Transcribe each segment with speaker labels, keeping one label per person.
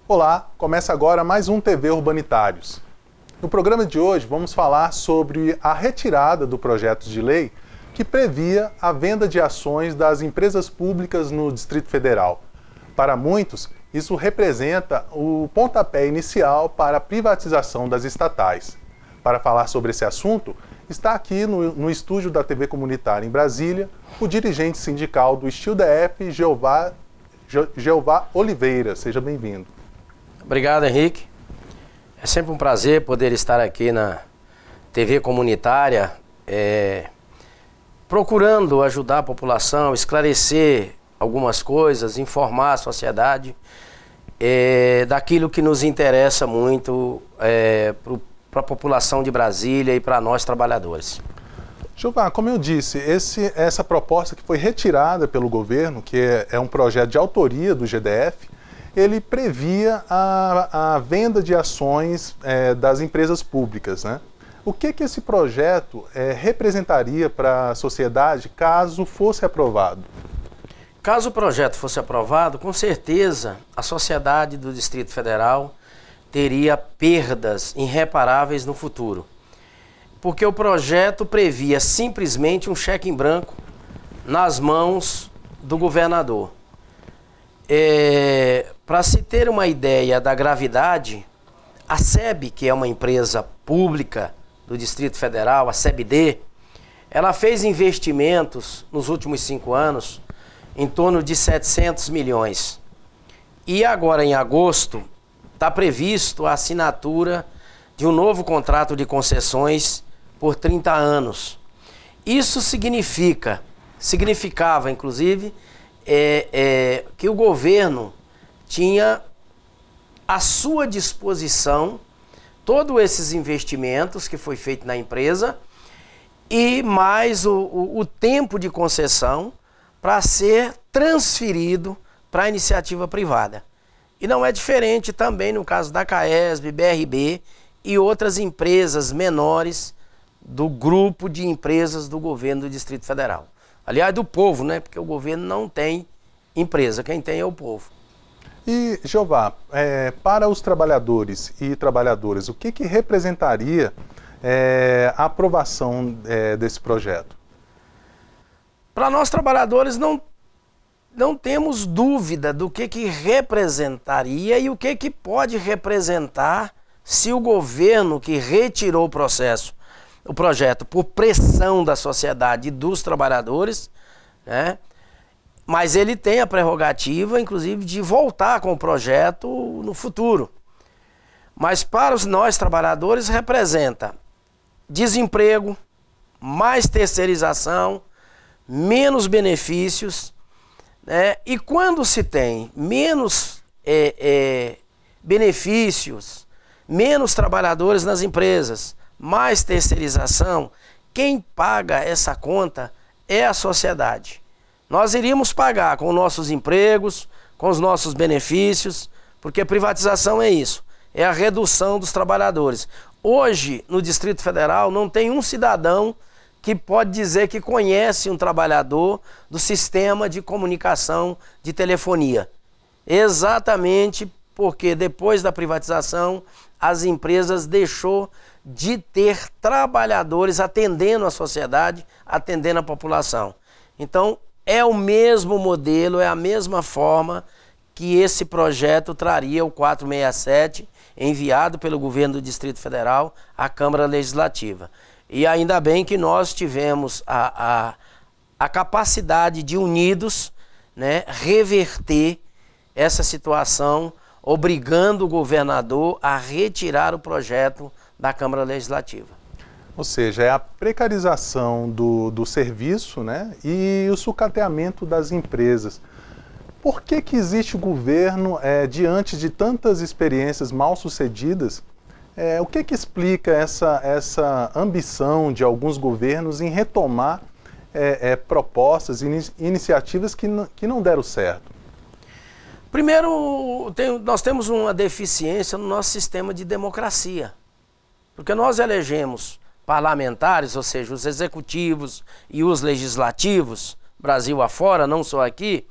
Speaker 1: Olá, começa agora mais um TV Urbanitários. No programa de hoje vamos falar sobre a retirada do projeto de lei que previa a venda de ações das empresas públicas no Distrito Federal. Para muitos, isso representa o pontapé inicial para a privatização das estatais. Para falar sobre esse assunto, está aqui no estúdio da TV Comunitária em Brasília o dirigente sindical do StilDF, Jeová Oliveira. Seja bem-vindo.
Speaker 2: Obrigado, Henrique. É sempre um prazer poder estar aqui na TV Comunitária, procurando ajudar a população, esclarecer algumas coisas, informar a sociedade daquilo que nos interessa muito para a população de Brasília e para nós trabalhadores.
Speaker 1: Jeová, como eu disse, essa proposta que foi retirada pelo governo, que é um projeto de autoria do GDF, ele previa a venda de ações das empresas públicas, né? O que esse projeto representaria para a sociedade caso fosse aprovado?
Speaker 2: Caso o projeto fosse aprovado, com certeza a sociedade do Distrito Federal teria perdas irreparáveis no futuro. Porque o projeto previa simplesmente um cheque em branco nas mãos do governador. Para se ter uma ideia da gravidade, a SEB, que é uma empresa pública do Distrito Federal, a SEBD, ela fez investimentos nos últimos 5 anos em torno de 700 milhões. E agora, em agosto, está previsto a assinatura de um novo contrato de concessões por 30 anos. Isso significava, inclusive, que o governo tinha à sua disposição todos esses investimentos que foi feito na empresa e mais o tempo de concessão para ser transferido para a iniciativa privada. E não é diferente também no caso da CAESB, BRB e outras empresas menores do grupo de empresas do governo do Distrito Federal. Aliás, do povo, né? Porque o governo não tem empresa, quem tem é o povo.
Speaker 1: E, Jeová, para os trabalhadores e trabalhadoras, o que representaria a aprovação desse projeto?
Speaker 2: Para nós trabalhadores não temos dúvida do que representaria e o que pode representar se o governo que retirou o projeto por pressão da sociedade e dos trabalhadores, né? Mas ele tem a prerrogativa, inclusive, de voltar com o projeto no futuro. Mas para nós trabalhadores representa desemprego, mais terceirização, menos benefícios, né? E quando se tem menos benefícios, menos trabalhadores nas empresas, mais terceirização, quem paga essa conta é a sociedade. Nós iríamos pagar com nossos empregos, com os nossos benefícios, porque privatização é isso, é a redução dos trabalhadores. Hoje, no Distrito Federal, não tem um cidadão que pode dizer que conhece um trabalhador do sistema de comunicação de telefonia. Exatamente porque depois da privatização, as empresas deixou de ter trabalhadores atendendo a sociedade, atendendo a população. Então, é o mesmo modelo, é a mesma forma que esse projeto traria o 467, enviado pelo governo do Distrito Federal à Câmara Legislativa. E ainda bem que nós tivemos a capacidade de, unidos, né, reverter essa situação, obrigando o governador a retirar o projeto da Câmara Legislativa.
Speaker 1: Ou seja, é a precarização do serviço, né, e o sucateamento das empresas. Por que existe o governo, diante de tantas experiências mal sucedidas, o que explica essa ambição de alguns governos em retomar propostas, iniciativas que não deram certo?
Speaker 2: Primeiro, nós temos uma deficiência no nosso sistema de democracia, porque nós elegemos parlamentares, ou seja, os executivos e os legislativos, Brasil afora, não só aqui,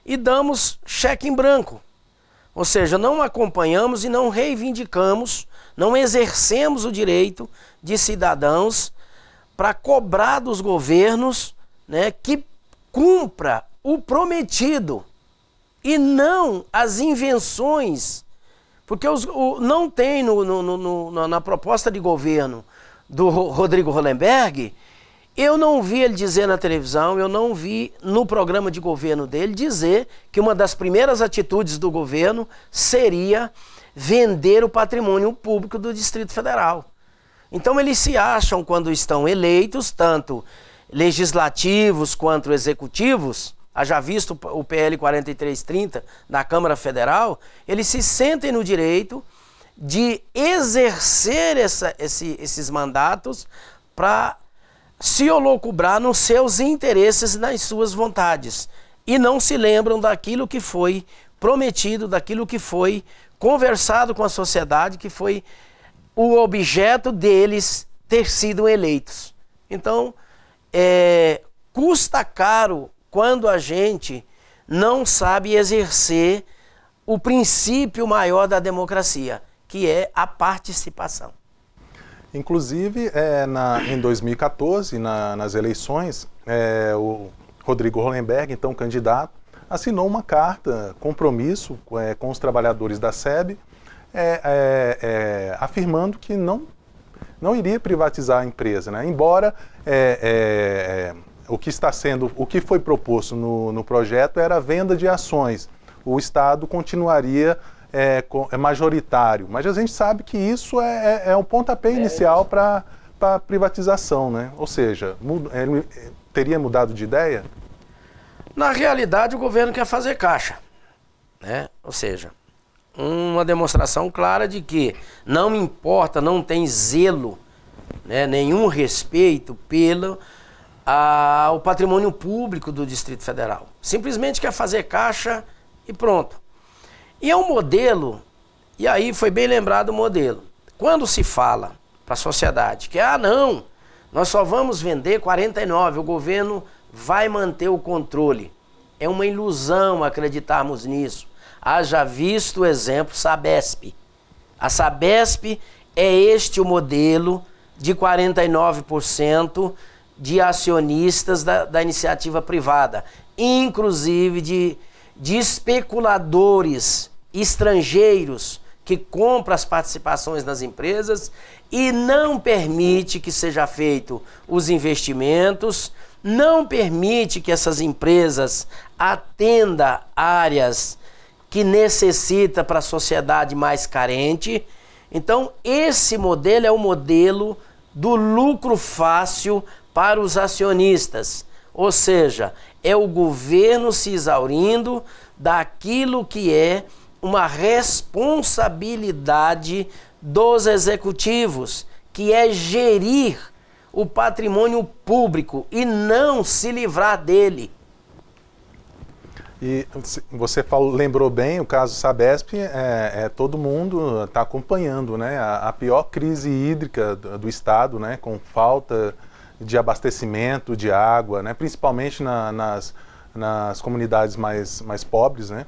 Speaker 2: e damos cheque em branco Ou seja, não acompanhamos e não reivindicamos, não exercemos o direito de cidadãos para cobrar dos governos, né, que cumpra o prometido e não as invenções. Porque não tem na proposta de governo do Rodrigo Hollenberg, eu não vi ele dizer na televisão, eu não vi no programa de governo dele dizer que uma das primeiras atitudes do governo seria vender o patrimônio público do Distrito Federal. Então eles se acham, quando estão eleitos, tanto legislativos quanto executivos, haja visto o PL 4330 na Câmara Federal, eles se sentem no direito de exercer esses mandatos para se holocubrar nos seus interesses e nas suas vontades. E não se lembram daquilo que foi prometido, daquilo que foi conversado com a sociedade, que foi o objeto deles ter sido eleitos. Então, custa caro quando a gente não sabe exercer o princípio maior da democracia, que é a participação.
Speaker 1: Inclusive, em 2014, nas eleições, o Rodrigo Hollenberg, então candidato, assinou uma carta, compromisso com os trabalhadores da SEB, afirmando que não iria privatizar a empresa, né? Embora o que foi proposto no projeto era a venda de ações. O Estado continuaria majoritário, mas a gente sabe que isso é o pontapé inicial para a privatização, né? Ou seja, ele teria mudado de ideia?
Speaker 2: Na realidade, o governo quer fazer caixa, né? Ou seja, uma demonstração clara de que não importa, não tem zelo, né, nenhum respeito pelo o patrimônio público do Distrito Federal. Simplesmente quer fazer caixa e pronto. E é um modelo, e aí foi bem lembrado o modelo. Quando se fala para a sociedade que, não, nós só vamos vender 49, o governo vai manter o controle. É uma ilusão acreditarmos nisso. Haja visto o exemplo Sabesp. A Sabesp é este o modelo de 49% de acionistas da iniciativa privada, inclusive de especuladores estrangeiros que compram as participações nas empresas e não permite que seja feito os investimentos, não permite que essas empresas atendam áreas que necessita para a sociedade mais carente. Então, esse modelo é o modelo do lucro fácil para os acionistas, ou seja, é o governo se exaurindo daquilo que é uma responsabilidade dos executivos, que é gerir o patrimônio público e não se livrar dele.
Speaker 1: E você lembrou bem, o caso Sabesp, todo mundo está acompanhando, né? A pior crise hídrica do Estado, né? Com falta de abastecimento de água, né? Principalmente nas comunidades mais pobres, né?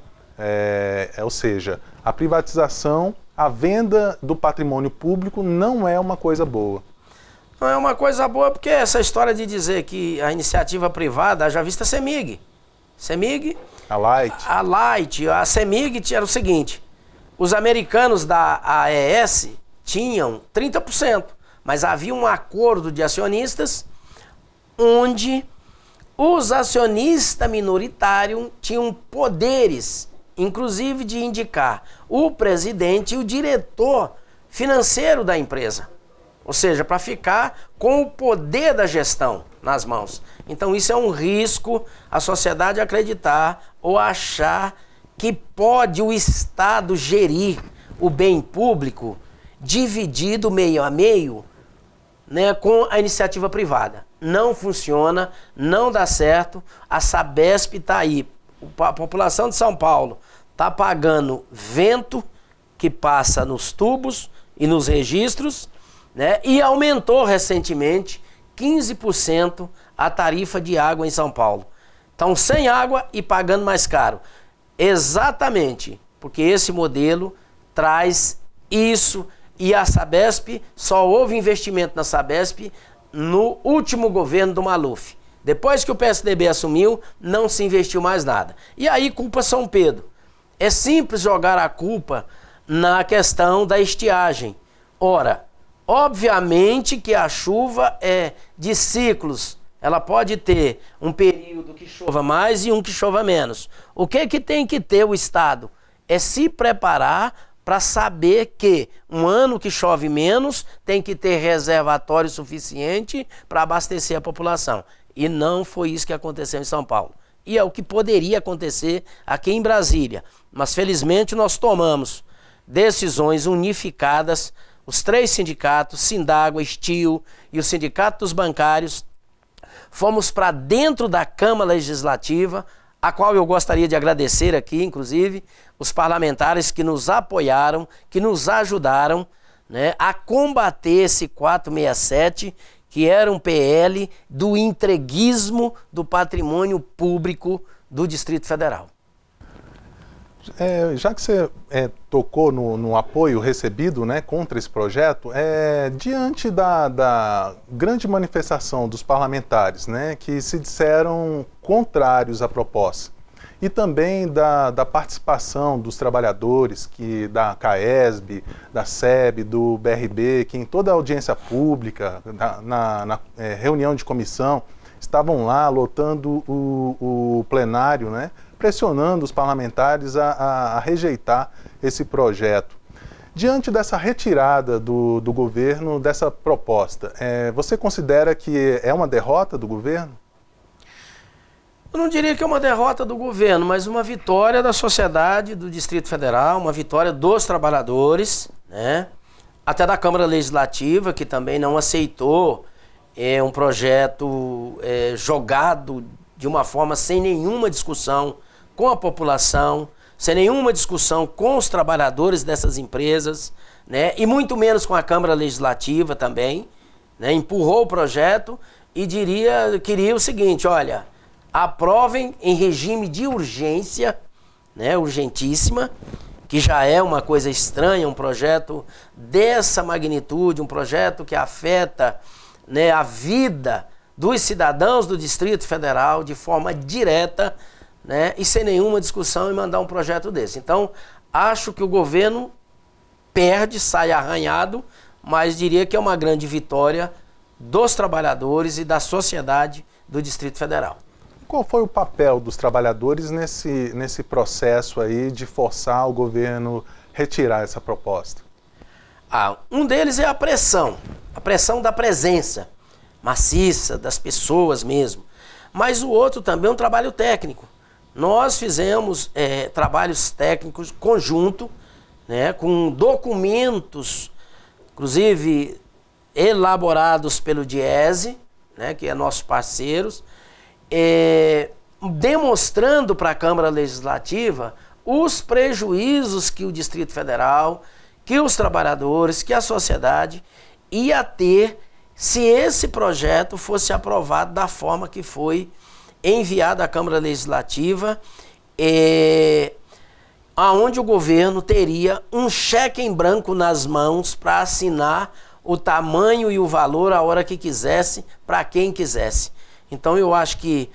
Speaker 1: Ou seja, a privatização, a venda do patrimônio público não é uma coisa boa.
Speaker 2: Não é uma coisa boa porque essa história de dizer que a iniciativa privada, já vista a CEMIG.
Speaker 1: A Light.
Speaker 2: A CEMIG era o seguinte, os americanos da AES tinham 30%, mas havia um acordo de acionistas onde os acionistas minoritários tinham poderes, inclusive de indicar o presidente e o diretor financeiro da empresa. Ou seja, para ficar com o poder da gestão nas mãos. Então isso é um risco a sociedade acreditar ou achar que pode o Estado gerir o bem público dividido meio a meio, né, com a iniciativa privada. Não funciona, não dá certo, a Sabesp está aí. A população de São Paulo está pagando vento que passa nos tubos e nos registros, né, e aumentou recentemente 15% a tarifa de água em São Paulo. Estão sem água e pagando mais caro. Exatamente porque esse modelo traz isso, e a Sabesp, só houve investimento na Sabesp no último governo do Maluf. Depois que o PSDB assumiu, não se investiu mais nada. E aí culpa São Pedro. É simples jogar a culpa na questão da estiagem. Ora, obviamente que a chuva é de ciclos. Ela pode ter um período que chova mais e um que chova menos. O que tem que ter o Estado? É se preparar para saber que um ano que chove menos tem que ter reservatório suficiente para abastecer a população. E não foi isso que aconteceu em São Paulo. E é o que poderia acontecer aqui em Brasília. Mas felizmente nós tomamos decisões unificadas, os 3 sindicatos, Sindágua, Estio e o Sindicato dos Bancários, fomos para dentro da Câmara Legislativa, a qual eu gostaria de agradecer aqui, inclusive, os parlamentares que nos apoiaram, que nos ajudaram, né, a combater esse 467, que era um PL do entreguismo do patrimônio público do Distrito Federal.
Speaker 1: Já que você tocou no apoio recebido, né, contra esse projeto, diante da grande manifestação dos parlamentares, né, que se disseram contrários à proposta, e também da participação dos trabalhadores, da CAESB, da SEB, do BRB, que em toda a audiência pública, na reunião de comissão, estavam lá lotando o plenário, né, pressionando os parlamentares a rejeitar esse projeto. Diante dessa retirada do governo dessa proposta, você considera que é uma derrota do governo?
Speaker 2: Eu não diria que é uma derrota do governo, mas uma vitória da sociedade do Distrito Federal, uma vitória dos trabalhadores, né? Até da Câmara Legislativa, que também não aceitou um projeto jogado de uma forma sem nenhuma discussão com a população, sem nenhuma discussão com os trabalhadores dessas empresas, né? E muito menos com a Câmara Legislativa também, né? Empurrou o projeto e queria o seguinte: olha, aprovem em regime de urgência, né? Urgentíssima, que já é uma coisa estranha, um projeto dessa magnitude, um projeto que afeta, né, a vida dos cidadãos do Distrito Federal de forma direta, né, e sem nenhuma discussão, e mandar um projeto desse. Então, acho que o governo perde, sai arranhado, mas diria que é uma grande vitória dos trabalhadores e da sociedade do Distrito Federal.
Speaker 1: Qual foi o papel dos trabalhadores nesse processo aí de forçar o governo a retirar essa proposta?
Speaker 2: Um deles é a pressão da presença maciça das pessoas mesmo. Mas o outro também é um trabalho técnico. Nós fizemos trabalhos técnicos conjunto, né, com documentos, inclusive elaborados pelo Diese, né, que é nossos parceiros, demonstrando para a Câmara Legislativa os prejuízos que o Distrito Federal, que os trabalhadores, que a sociedade ia ter se esse projeto fosse aprovado da forma que foi enviado à Câmara Legislativa, aonde o governo teria um cheque em branco nas mãos para assinar o tamanho e o valor a hora que quisesse, para quem quisesse. Então eu acho que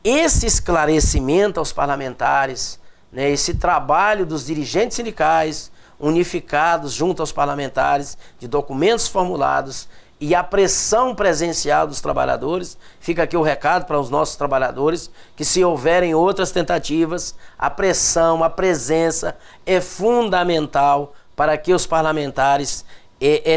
Speaker 2: esse esclarecimento aos parlamentares, né, esse trabalho dos dirigentes sindicais unificados junto aos parlamentares, de documentos formulados, e a pressão presencial dos trabalhadores, fica aqui o recado para os nossos trabalhadores, que se houverem outras tentativas, a pressão, a presença é fundamental para que os parlamentares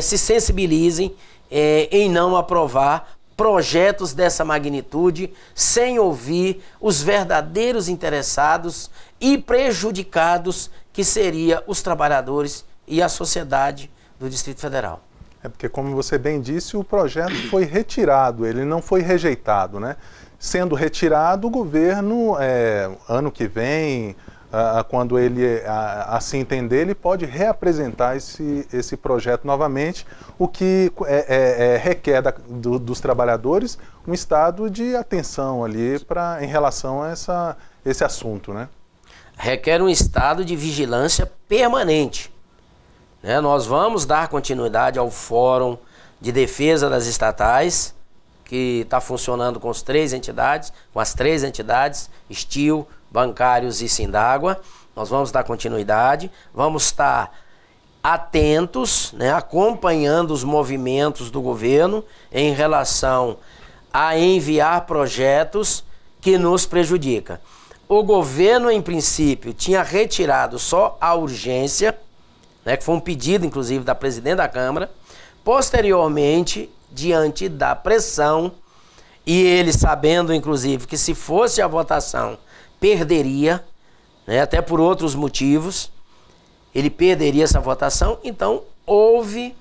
Speaker 2: se sensibilizem em não aprovar projetos dessa magnitude sem ouvir os verdadeiros interessados e prejudicados, que seria os trabalhadores e a sociedade do Distrito Federal.
Speaker 1: Porque, como você bem disse, o projeto foi retirado, ele não foi rejeitado, né? Sendo retirado, o governo, ano que vem, quando ele assim entender, ele pode reapresentar esse projeto novamente, o que requer dos trabalhadores um estado de atenção ali em relação a esse assunto, né?
Speaker 2: requer um estado de vigilância permanente. Né? Nós vamos dar continuidade ao Fórum de Defesa das Estatais, que está funcionando com as três entidades, Estil, Bancários e Sindágua. Nós vamos dar continuidade, vamos estar atentos, né, acompanhando os movimentos do governo em relação a enviar projetos que nos prejudicam. O governo, em princípio, tinha retirado só a urgência, né, que foi um pedido, inclusive, da presidente da Câmara. Posteriormente, diante da pressão, e ele sabendo, inclusive, que se fosse a votação, perderia, né, até por outros motivos, ele perderia essa votação. Então, houve,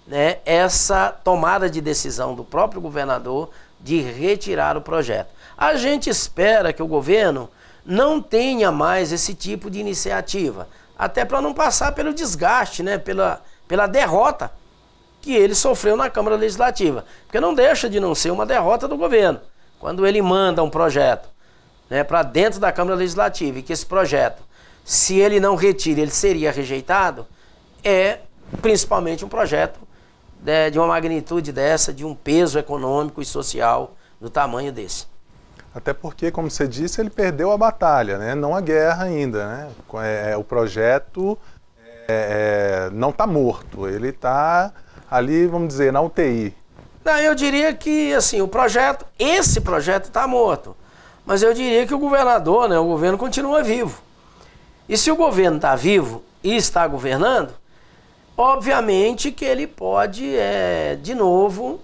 Speaker 2: né, essa tomada de decisão do próprio governador de retirar o projeto. A gente espera que o governo não tenha mais esse tipo de iniciativa, até para não passar pelo desgaste, né, pela derrota que ele sofreu na Câmara Legislativa. Porque não deixa de não ser uma derrota do governo. Quando ele manda um projeto, né, para dentro da Câmara Legislativa e que esse projeto, se ele não retira, ele seria rejeitado, é principalmente um projeto de uma magnitude dessa, de um peso econômico e social do tamanho desse.
Speaker 1: Até porque, como você disse, ele perdeu a batalha, né? Não a guerra ainda, né? O projeto não está morto, ele está ali, vamos dizer, na UTI.
Speaker 2: Não, eu diria que assim, esse projeto está morto, mas eu diria que o governador, né, o governo continua vivo. E se o governo está vivo e está governando, obviamente que ele pode, de novo,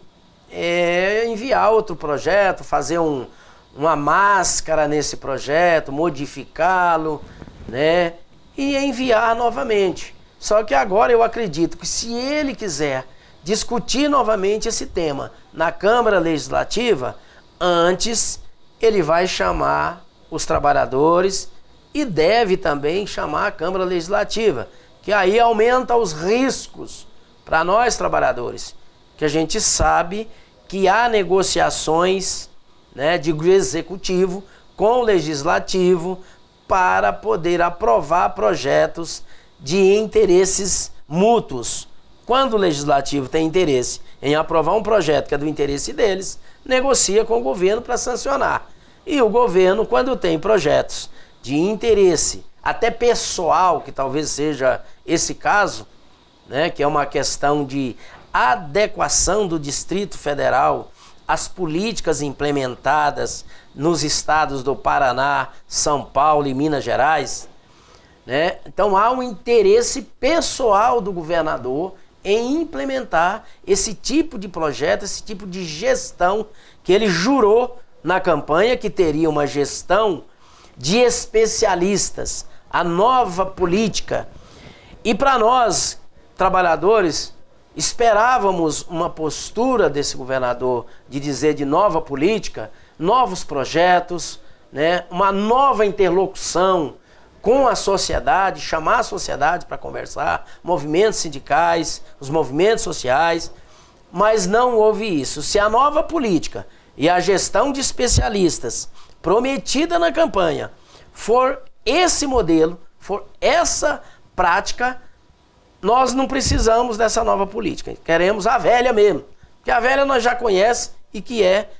Speaker 2: enviar outro projeto, fazer uma máscara nesse projeto, modificá-lo, né, e enviar novamente. Só que agora eu acredito que se ele quiser discutir novamente esse tema na Câmara Legislativa, antes ele vai chamar os trabalhadores e deve também chamar a Câmara Legislativa, que aí aumenta os riscos para nós trabalhadores, que a gente sabe que há negociações, né, de executivo com o legislativo para poder aprovar projetos de interesses mútuos. Quando o legislativo tem interesse em aprovar um projeto que é do interesse deles, negocia com o governo para sancionar. E o governo, quando tem projetos de interesse, até pessoal, que talvez seja esse caso, né, que é uma questão de adequação do Distrito Federal às políticas implementadas nos estados do Paraná, São Paulo e Minas Gerais, né? Então há um interesse pessoal do governador em implementar esse tipo de projeto, esse tipo de gestão que ele jurou na campanha, que teria uma gestão de especialistas, a nova política. E para nós, trabalhadores, esperávamos uma postura desse governador de dizer de nova política, novos projetos, né, uma nova interlocução com a sociedade, chamar a sociedade para conversar, movimentos sindicais, os movimentos sociais, mas não houve isso. Se a nova política e a gestão de especialistas prometida na campanha for esse modelo, for essa prática, nós não precisamos dessa nova política. Queremos a velha mesmo, porque a velha nós já conhecemos e que é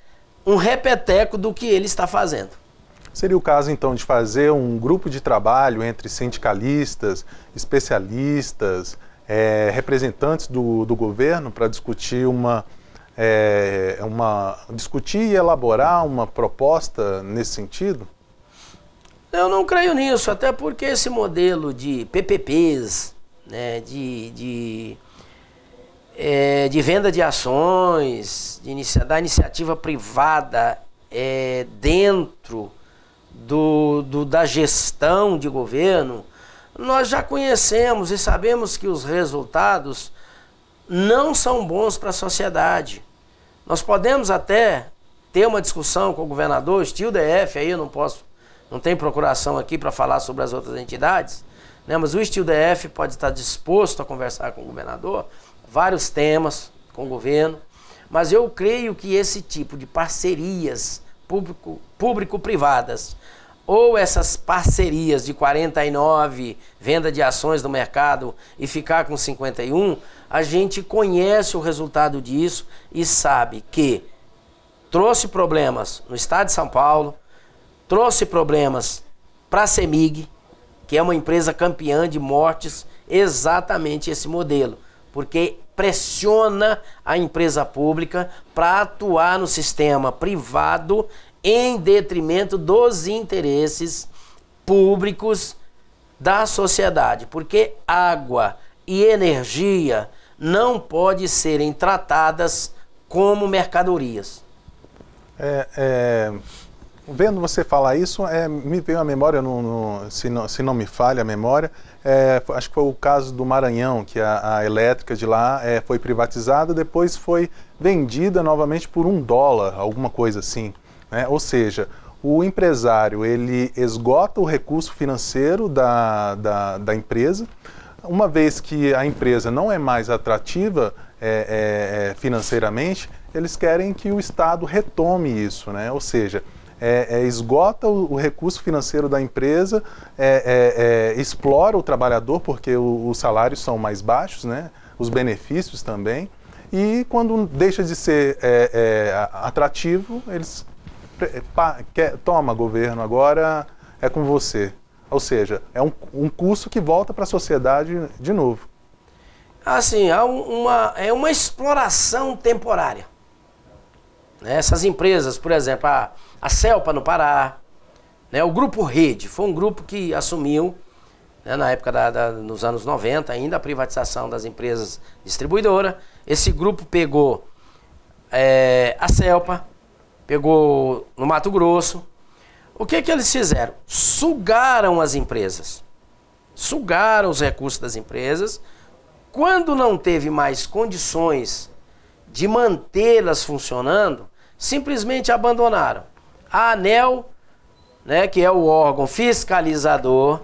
Speaker 2: um repeteco do que ele está fazendo.
Speaker 1: Seria o caso, então, de fazer um grupo de trabalho entre sindicalistas, especialistas, representantes do governo para discutir discutir e elaborar uma proposta nesse sentido?
Speaker 2: Eu não creio nisso, até porque esse modelo de PPPs, né, de venda de ações, da iniciativa privada dentro da gestão de governo, nós já conhecemos e sabemos que os resultados não são bons para a sociedade. Nós podemos até ter uma discussão com o governador, Estil DF, aí eu não tenho procuração aqui para falar sobre as outras entidades, né, mas o Estil DF pode estar disposto a conversar com o governador, vários temas com o governo, mas eu creio que esse tipo de parcerias público-privadas, ou essas parcerias de 49, venda de ações no mercado e ficar com 51, a gente conhece o resultado disso e sabe que trouxe problemas no estado de São Paulo, trouxe problemas para a CEMIG, que é uma empresa campeã de mortes, exatamente esse modelo, porque pressiona a empresa pública para atuar no sistema privado em detrimento dos interesses públicos da sociedade, porque água e energia não podem serem tratadas como mercadorias.
Speaker 1: Vendo você falar isso, me veio à memória, se não me falha a memória, acho que foi o caso do Maranhão, que a elétrica de lá foi privatizada, depois foi vendida novamente por $1, alguma coisa assim. Ou seja, o empresário ele esgota o recurso financeiro da empresa, uma vez que a empresa não é mais atrativa financeiramente, eles querem que o Estado retome isso, né? Ou seja, esgota o recurso financeiro da empresa, explora o trabalhador porque os salários são mais baixos, né? Os benefícios também, e quando deixa de ser atrativo, eles toma governo, agora é com você. Ou seja, é um custo que volta para a sociedade de novo.
Speaker 2: Assim, é uma exploração temporária. Essas empresas, por exemplo, a Celpa no Pará, né, o Grupo Rede, foi um grupo que assumiu, né, na época nos anos 90 ainda, a privatização das empresas distribuidoras. Esse grupo pegou a Celpa, pegou no Mato Grosso. O que eles fizeram? Sugaram as empresas, sugaram os recursos das empresas. Quando não teve mais condições de mantê-las funcionando, simplesmente abandonaram. A ANEEL, né, que é o órgão fiscalizador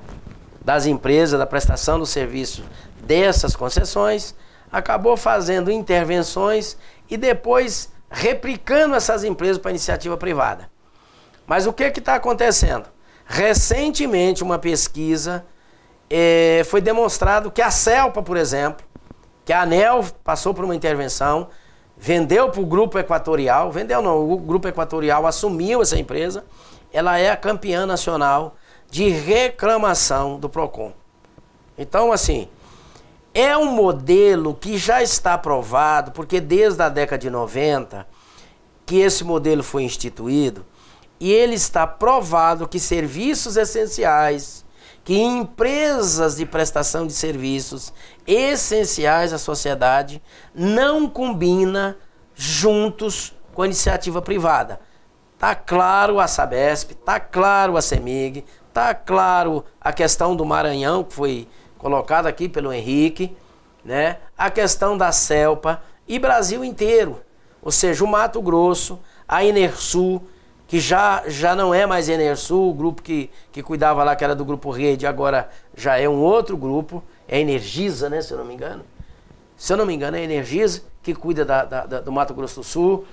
Speaker 2: das empresas, da prestação do serviço dessas concessões, acabou fazendo intervenções e depois replicando essas empresas para iniciativa privada. Mas o que está acontecendo? Recentemente, uma pesquisa foi demonstrado que a Celpa, por exemplo, que a ANEEL passou por uma intervenção, vendeu para o Grupo Equatorial, vendeu não, o Grupo Equatorial assumiu essa empresa, ela é a campeã nacional de reclamação do PROCON. Então, assim, é um modelo que já está aprovado, porque desde a década de 90 que esse modelo foi instituído, e ele está provado que serviços essenciais, que empresas de prestação de serviços essenciais à sociedade não combina juntos com a iniciativa privada. Tá claro a Sabesp, tá claro a CEMIG, tá claro a questão do Maranhão, que foi colocada aqui pelo Henrique, né? A questão da Celpa e Brasil inteiro. Ou seja, o Mato Grosso, a Enersul, que já não é mais Enersul, o grupo que cuidava lá, que era do Grupo Rede, agora já é um outro grupo, é Energisa, né, se eu não me engano. Se eu não me engano, é Energisa, que cuida do Mato Grosso do Sul,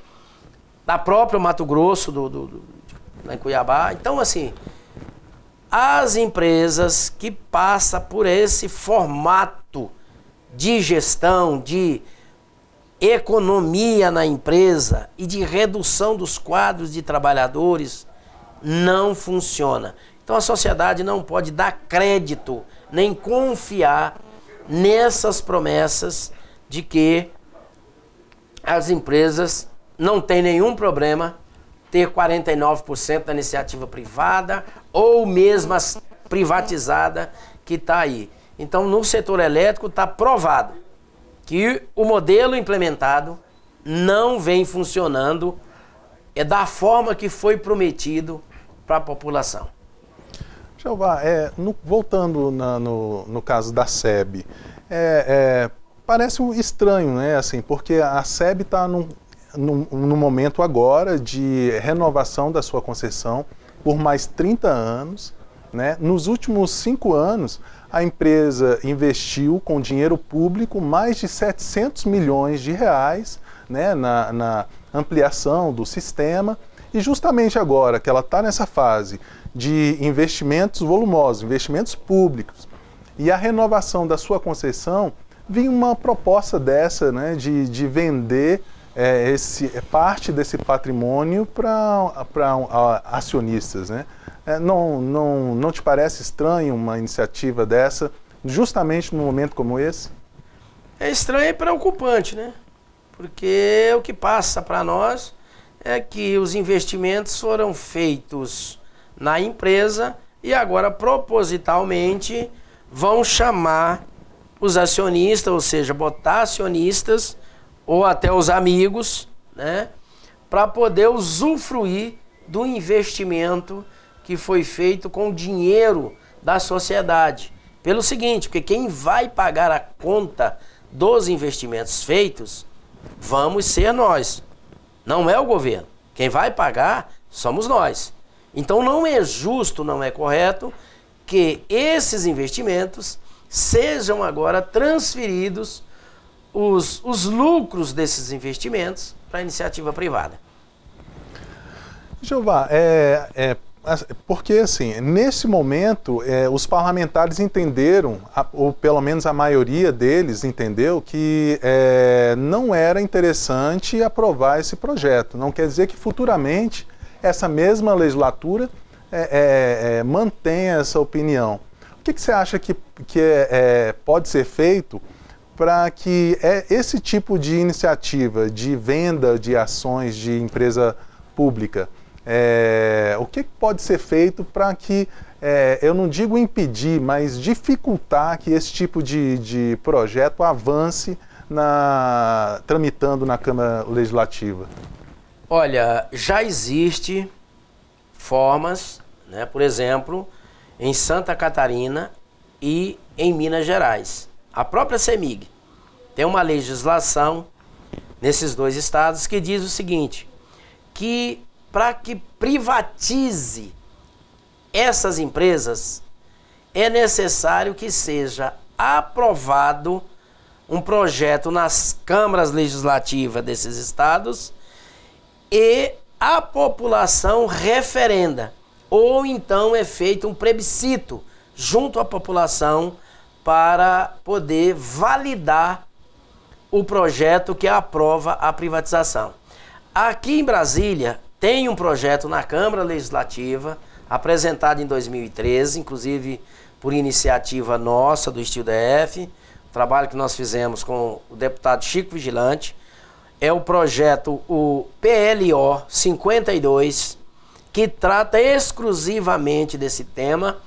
Speaker 2: da própria Mato Grosso, lá em Cuiabá. Então, assim, as empresas que passam por esse formato de gestão, de economia na empresa e de redução dos quadros de trabalhadores, não funciona. Então a sociedade não pode dar crédito nem confiar nessas promessas de que as empresas não têm nenhum problema ter 49% da iniciativa privada ou mesmo as privatizada que está aí. Então no setor elétrico está provado que o modelo implementado não vem funcionando da forma que foi prometido para a população.
Speaker 1: Jeová, voltando no caso da SEB, parece estranho, né? Assim, porque a SEB está no momento agora de renovação da sua concessão por mais 30 anos. Né? Nos últimos 5 anos, a empresa investiu com dinheiro público mais de 700 milhões de reais, né, na ampliação do sistema, e justamente agora que ela está nessa fase de investimentos volumosos, investimentos públicos. E a renovação da sua concessão, vinha uma proposta dessa, né, de vender parte desse patrimônio para acionistas, né? Não te parece estranho uma iniciativa dessa, justamente num momento como esse?
Speaker 2: É estranho e preocupante, né? Porque o que passa para nós é que os investimentos foram feitos na empresa e agora propositalmente vão chamar os acionistas, ou seja, botar acionistas ou até os amigos, né, para poder usufruir do investimento que foi feito com o dinheiro da sociedade. Pelo seguinte, porque quem vai pagar a conta dos investimentos feitos, vamos ser nós. Não é o governo. Quem vai pagar somos nós. Então não é justo, não é correto que esses investimentos sejam agora transferidos, os lucros desses investimentos, para a iniciativa privada.
Speaker 1: Jeová, porque assim, nesse momento os parlamentares entenderam, ou pelo menos a maioria deles entendeu, que não era interessante aprovar esse projeto. Não quer dizer que futuramente essa mesma legislatura mantenha essa opinião. O que você acha que pode ser feito para que esse tipo de iniciativa de venda de ações de empresa pública, o que pode ser feito para que, eu não digo impedir, mas dificultar que esse tipo de projeto avance tramitando na Câmara Legislativa?
Speaker 2: Olha, já existe formas, né, por exemplo, em Santa Catarina e em Minas Gerais. A própria CEMIG tem uma legislação nesses dois estados que diz o seguinte, que para que privatize essas empresas, é necessário que seja aprovado um projeto nas câmaras legislativas desses estados e a população referenda, ou então é feito um plebiscito junto à população para poder validar o projeto que aprova a privatização. Aqui em Brasília tem um projeto na Câmara Legislativa, apresentado em 2013, inclusive por iniciativa nossa do StilDF, trabalho que nós fizemos com o deputado Chico Vigilante. É o projeto, o PLO 52, que trata exclusivamente desse tema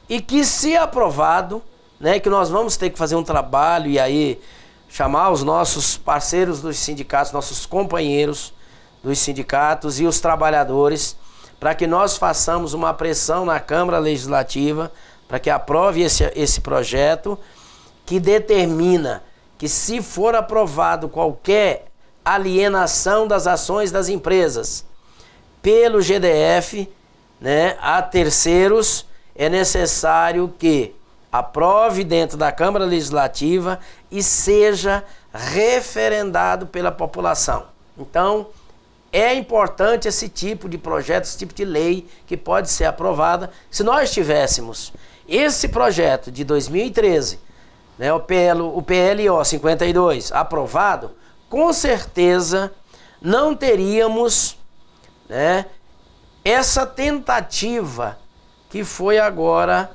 Speaker 2: e que, se aprovado, né, que nós vamos ter que fazer um trabalho e aí chamar os nossos parceiros dos sindicatos, nossos companheiros dos sindicatos e os trabalhadores, para que nós façamos uma pressão na Câmara Legislativa para que aprove esse projeto, que determina que, se for aprovado qualquer alienação das ações das empresas pelo GDF, né, a terceiros, é necessário que aprove dentro da Câmara Legislativa e seja referendado pela população. Então, é importante esse tipo de projeto, esse tipo de lei que pode ser aprovada. Se nós tivéssemos esse projeto de 2013, né, o PLO 52, aprovado, com certeza não teríamos, né, essa tentativa que foi agora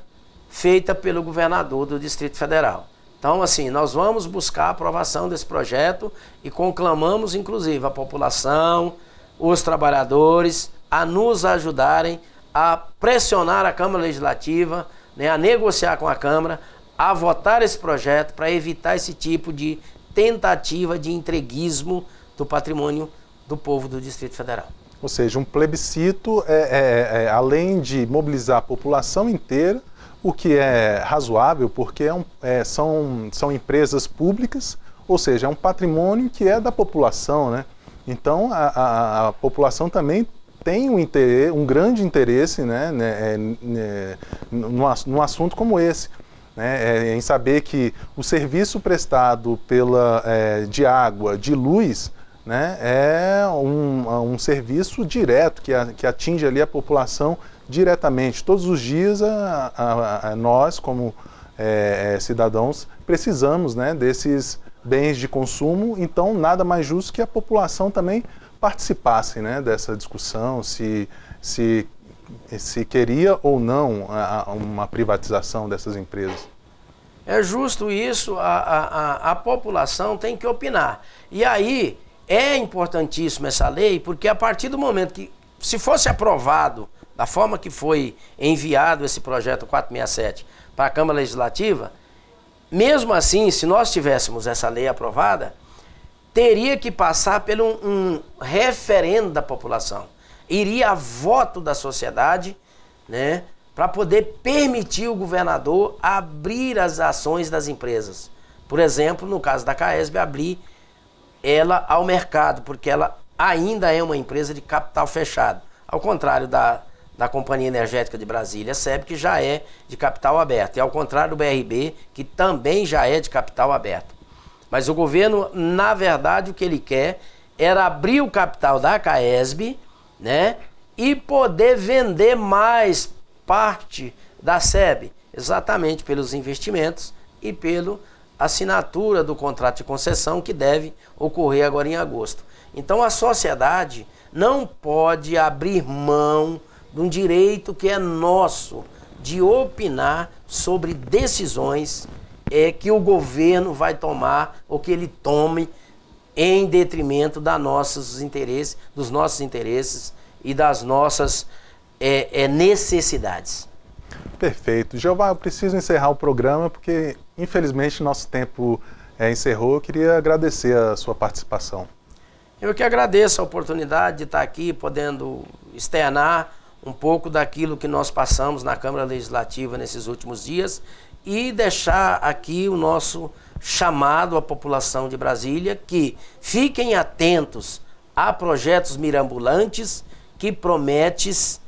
Speaker 2: feita pelo governador do Distrito Federal. Então, assim, nós vamos buscar a aprovação desse projeto e conclamamos, inclusive, a população, os trabalhadores, a nos ajudarem a pressionar a Câmara Legislativa, né, a negociar com a Câmara, a votar esse projeto para evitar esse tipo de tentativa de entreguismo do patrimônio do povo do Distrito Federal.
Speaker 1: Ou seja, um plebiscito, além de mobilizar a população inteira, o que é razoável, porque são empresas públicas, ou seja, é um patrimônio que é da população, né? Então, a população também tem um grande interesse, né, num assunto como esse, né, em saber que o serviço prestado de água, de luz, né, é um serviço direto que atinge ali a população diretamente, todos os dias, nós, como cidadãos, precisamos, né, desses bens de consumo, então nada mais justo que a população também participasse, né, dessa discussão, se queria ou não uma privatização dessas empresas.
Speaker 2: É justo isso, a população tem que opinar. E aí é importantíssima essa lei, porque a partir do momento que, se fosse aprovado da forma que foi enviado esse projeto 467 para a Câmara Legislativa, mesmo assim, se nós tivéssemos essa lei aprovada, teria que passar por um referendo da população. Iria a voto da sociedade, né, para poder permitir o governador abrir as ações das empresas. Por exemplo, no caso da CAESB, abrir ela ao mercado, porque ela ainda é uma empresa de capital fechado. Ao contrário da Companhia Energética de Brasília, a SEB, que já é de capital aberto. E ao contrário do BRB, que também já é de capital aberto. Mas o governo, na verdade, o que ele quer era abrir o capital da CAESB, né, e poder vender mais parte da SEB, exatamente pelos investimentos e pela assinatura do contrato de concessão que deve ocorrer agora em agosto. Então a sociedade não pode abrir mão de um direito que é nosso, de opinar sobre decisões que o governo vai tomar ou que ele tome em detrimento dos nossos interesses e das nossas necessidades.
Speaker 1: Perfeito. Jeová, eu preciso encerrar o programa porque, infelizmente, nosso tempo encerrou. Eu queria agradecer a sua participação.
Speaker 2: Eu que agradeço a oportunidade de estar aqui, podendo externar um pouco daquilo que nós passamos na Câmara Legislativa nesses últimos dias e deixar aqui o nosso chamado à população de Brasília que fiquem atentos a projetos mirabolantes que promete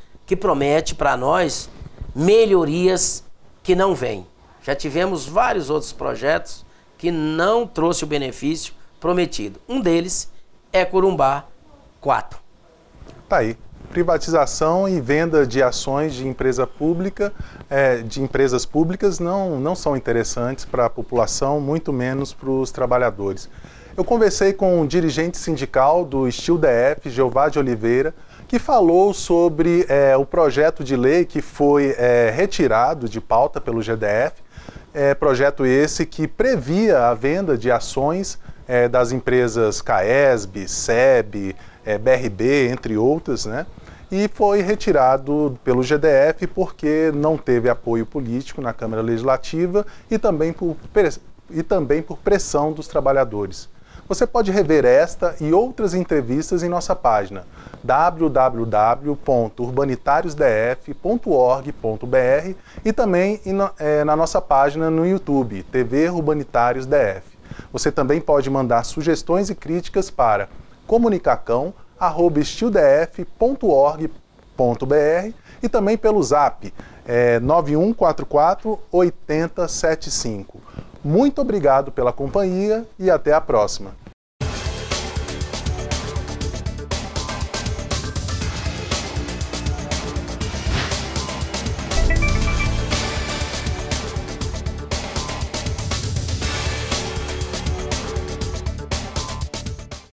Speaker 2: para nós melhorias que não vêm. Já tivemos vários outros projetos que não trouxe o benefício prometido. Um deles é Corumbá 4.
Speaker 1: Tá aí. Privatização e venda de ações de empresas públicas não são interessantes para a população, muito menos para os trabalhadores. Eu conversei com um dirigente sindical do Steel DF, Jeová de Oliveira, que falou sobre o projeto de lei que foi retirado de pauta pelo GDF, projeto esse que previa a venda de ações das empresas CAESB, SEB, BRB, entre outras, né? E foi retirado pelo GDF porque não teve apoio político na Câmara Legislativa e também por pressão dos trabalhadores. Você pode rever esta e outras entrevistas em nossa página www.urbanitariosdf.org.br e também na nossa página no YouTube, TV Urbanitários DF. Você também pode mandar sugestões e críticas para comunicacão@steeldf.org.br e também pelo Zap 9144 8075. Muito obrigado pela companhia e até a próxima.